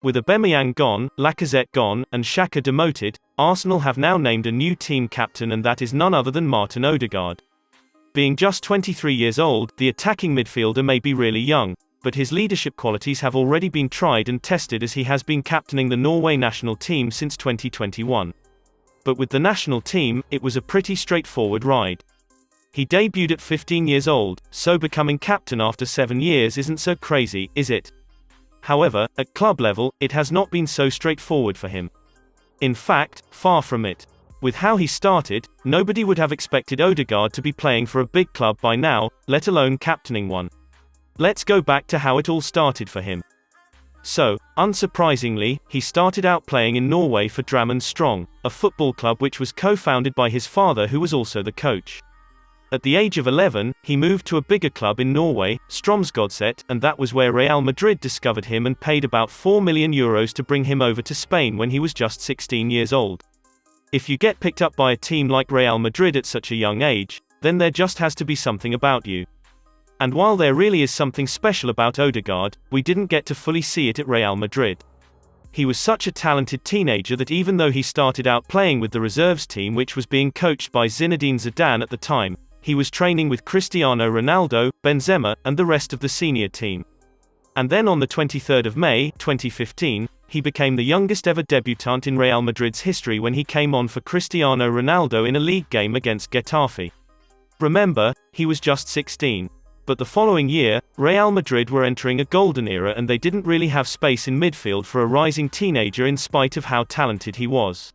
With Aubameyang gone, Lacazette gone, and Xhaka demoted, Arsenal have now named a new team captain, and that is none other than Martin Odegaard. Being just 23 years old, the attacking midfielder may be really young, but his leadership qualities have already been tried and tested, as he has been captaining the Norway national team since 2021. But with the national team, it was a pretty straightforward ride. He debuted at 15 years old, so becoming captain after 7 years isn't so crazy, is it? However, at club level, it has not been so straightforward for him. In fact, far from it. With how he started, nobody would have expected Odegard to be playing for a big club by now, let alone captaining one. Let's go back to how it all started for him. So, unsurprisingly, he started out playing in Norway for Drammen Strong, a football club which was co-founded by his father, who was also the coach. At the age of 11, he moved to a bigger club in Norway, Strømsgodset, and that was where Real Madrid discovered him and paid about €4 million to bring him over to Spain when he was just 16 years old. If you get picked up by a team like Real Madrid at such a young age, then there just has to be something about you. And while there really is something special about Odegard, we didn't get to fully see it at Real Madrid. He was such a talented teenager that even though he started out playing with the reserves team, which was being coached by Zinedine Zidane at the time, he was training with Cristiano Ronaldo, Benzema, and the rest of the senior team. And then on the 23rd of May, 2015, he became the youngest ever debutant in Real Madrid's history when he came on for Cristiano Ronaldo in a league game against Getafe. Remember, he was just 16. But the following year, Real Madrid were entering a golden era, and they didn't really have space in midfield for a rising teenager in spite of how talented he was.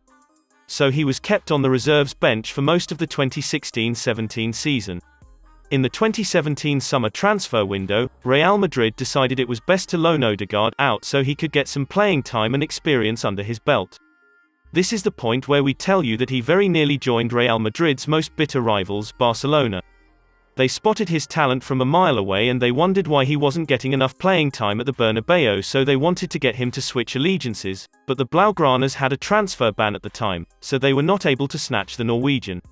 So he was kept on the reserves bench for most of the 2016-17 season. In the 2017 summer transfer window, Real Madrid decided it was best to loan Odegard out so he could get some playing time and experience under his belt. This is the point where we tell you that he very nearly joined Real Madrid's most bitter rivals, Barcelona. They spotted his talent from a mile away, and they wondered why he wasn't getting enough playing time at the Bernabeu, so they wanted to get him to switch allegiances, but the Blaugranas had a transfer ban at the time, so they were not able to snatch the Norwegian.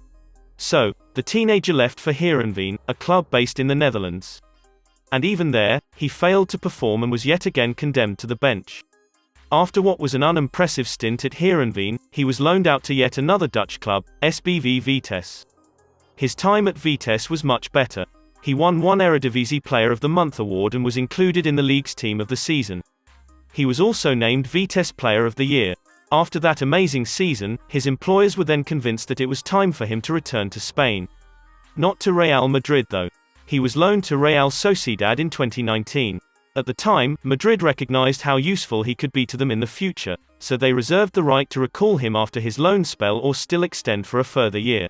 So, the teenager left for Heerenveen, a club based in the Netherlands. And even there, he failed to perform and was yet again condemned to the bench. After what was an unimpressive stint at Heerenveen, he was loaned out to yet another Dutch club, SBV Vitesse. His time at Vitesse was much better. He won one Eredivisie Player of the Month award and was included in the league's team of the season. He was also named Vitesse Player of the Year. After that amazing season, his employers were then convinced that it was time for him to return to Spain. Not to Real Madrid though. He was loaned to Real Sociedad in 2019. At the time, Madrid recognized how useful he could be to them in the future, so they reserved the right to recall him after his loan spell or still extend for a further year.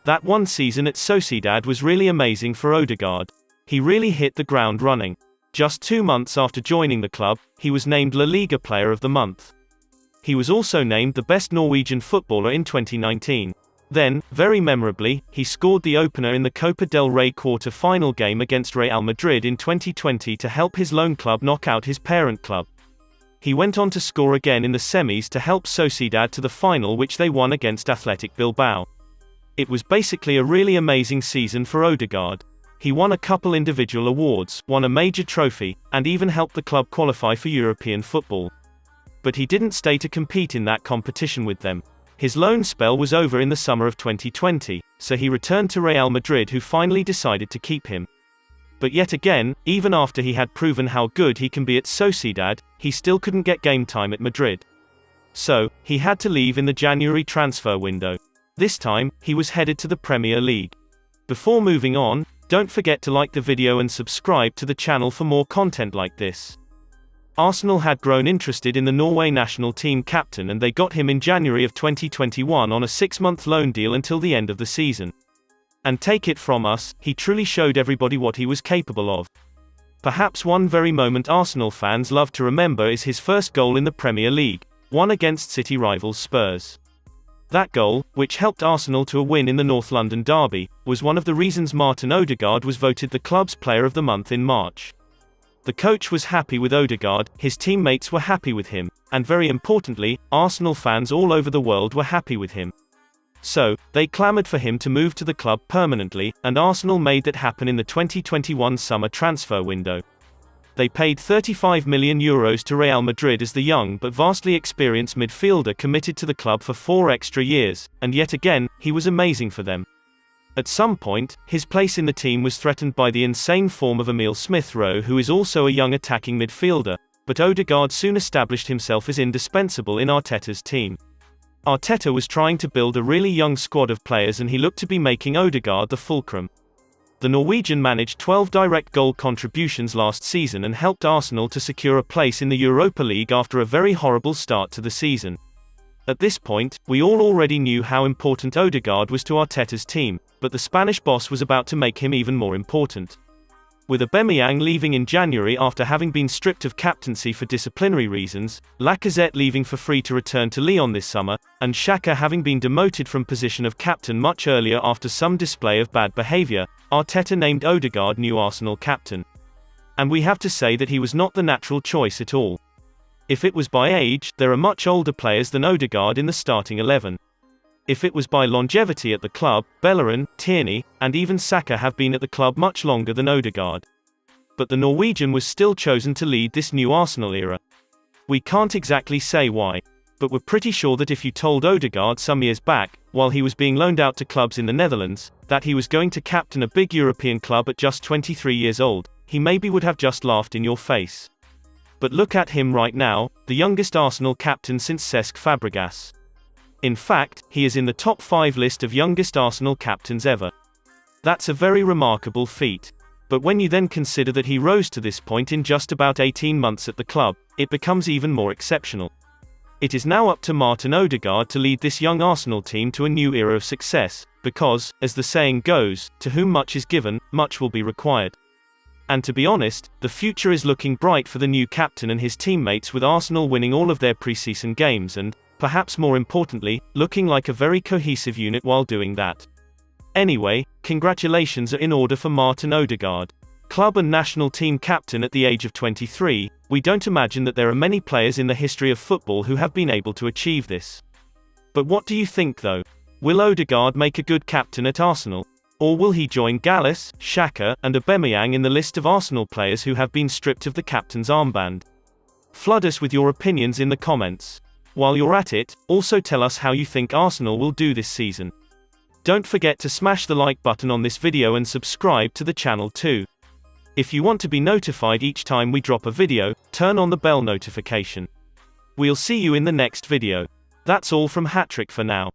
That one season at Sociedad was really amazing for Odegard. He really hit the ground running. Just 2 months after joining the club, he was named La Liga Player of the Month. He was also named the best Norwegian footballer in 2019. Then, very memorably, he scored the opener in the Copa del Rey quarter-final game against Real Madrid in 2020 to help his loan club knock out his parent club. He went on to score again in the semis to help Sociedad to the final, which they won against Athletic Bilbao. It was basically a really amazing season for Odegard. He won a couple individual awards, won a major trophy, and even helped the club qualify for European football. But he didn't stay to compete in that competition with them. His loan spell was over in the summer of 2020, so he returned to Real Madrid, who finally decided to keep him. But yet again, even after he had proven how good he can be at Sociedad, he still couldn't get game time at Madrid. So, he had to leave in the January transfer window. This time, he was headed to the Premier League. Before moving on, don't forget to like the video and subscribe to the channel for more content like this. Arsenal had grown interested in the Norway national team captain, and they got him in January of 2021 on a 6-month loan deal until the end of the season. And take it from us, he truly showed everybody what he was capable of. Perhaps one very moment Arsenal fans love to remember is his first goal in the Premier League, one against City rivals Spurs. That goal, which helped Arsenal to a win in the North London derby, was one of the reasons Martin Odegaard was voted the club's Player of the Month in March. The coach was happy with Odegard, his teammates were happy with him, and very importantly, Arsenal fans all over the world were happy with him. So, they clamoured for him to move to the club permanently, and Arsenal made that happen in the 2021 summer transfer window. They paid €35 million to Real Madrid as the young but vastly experienced midfielder committed to the club for 4 extra years, and yet again, he was amazing for them. At some point, his place in the team was threatened by the insane form of Emile Smith-Rowe, who is also a young attacking midfielder, but Odegard soon established himself as indispensable in Arteta's team. Arteta was trying to build a really young squad of players, and he looked to be making Odegard the fulcrum. The Norwegian managed 12 direct goal contributions last season and helped Arsenal to secure a place in the Europa League after a very horrible start to the season. At this point, we all already knew how important Odegard was to Arteta's team, but the Spanish boss was about to make him even more important. With Aubameyang leaving in January after having been stripped of captaincy for disciplinary reasons, Lacazette leaving for free to return to Lyon this summer, and Xhaka having been demoted from position of captain much earlier after some display of bad behaviour, Arteta named Odegard new Arsenal captain. And we have to say that he was not the natural choice at all. If it was by age, there are much older players than Odegard in the starting 11. If it was by longevity at the club, Bellerin, Tierney, and even Saka have been at the club much longer than Odegard. But the Norwegian was still chosen to lead this new Arsenal era. We can't exactly say why, but we're pretty sure that if you told Odegard some years back, while he was being loaned out to clubs in the Netherlands, that he was going to captain a big European club at just 23 years old, he maybe would have just laughed in your face. But look at him right now, the youngest Arsenal captain since Cesc Fabregas. In fact, he is in the top 5 list of youngest Arsenal captains ever. That's a very remarkable feat. But when you then consider that he rose to this point in just about 18 months at the club, it becomes even more exceptional. It is now up to Martin Odegard to lead this young Arsenal team to a new era of success, because, as the saying goes, to whom much is given, much will be required. And to be honest, the future is looking bright for the new captain and his teammates, with Arsenal winning all of their pre-season games and, perhaps more importantly, looking like a very cohesive unit while doing that. Anyway, congratulations are in order for Martin Odegard. Club and national team captain at the age of 23, we don't imagine that there are many players in the history of football who have been able to achieve this. But what do you think though? Will Odegard make a good captain at Arsenal? Or will he join Gallas, Xhaka, and Aubameyang in the list of Arsenal players who have been stripped of the captain's armband? Flood us with your opinions in the comments. While you're at it, also tell us how you think Arsenal will do this season. Don't forget to smash the like button on this video and subscribe to the channel too. If you want to be notified each time we drop a video, turn on the bell notification. We'll see you in the next video. That's all from Hattrick for now.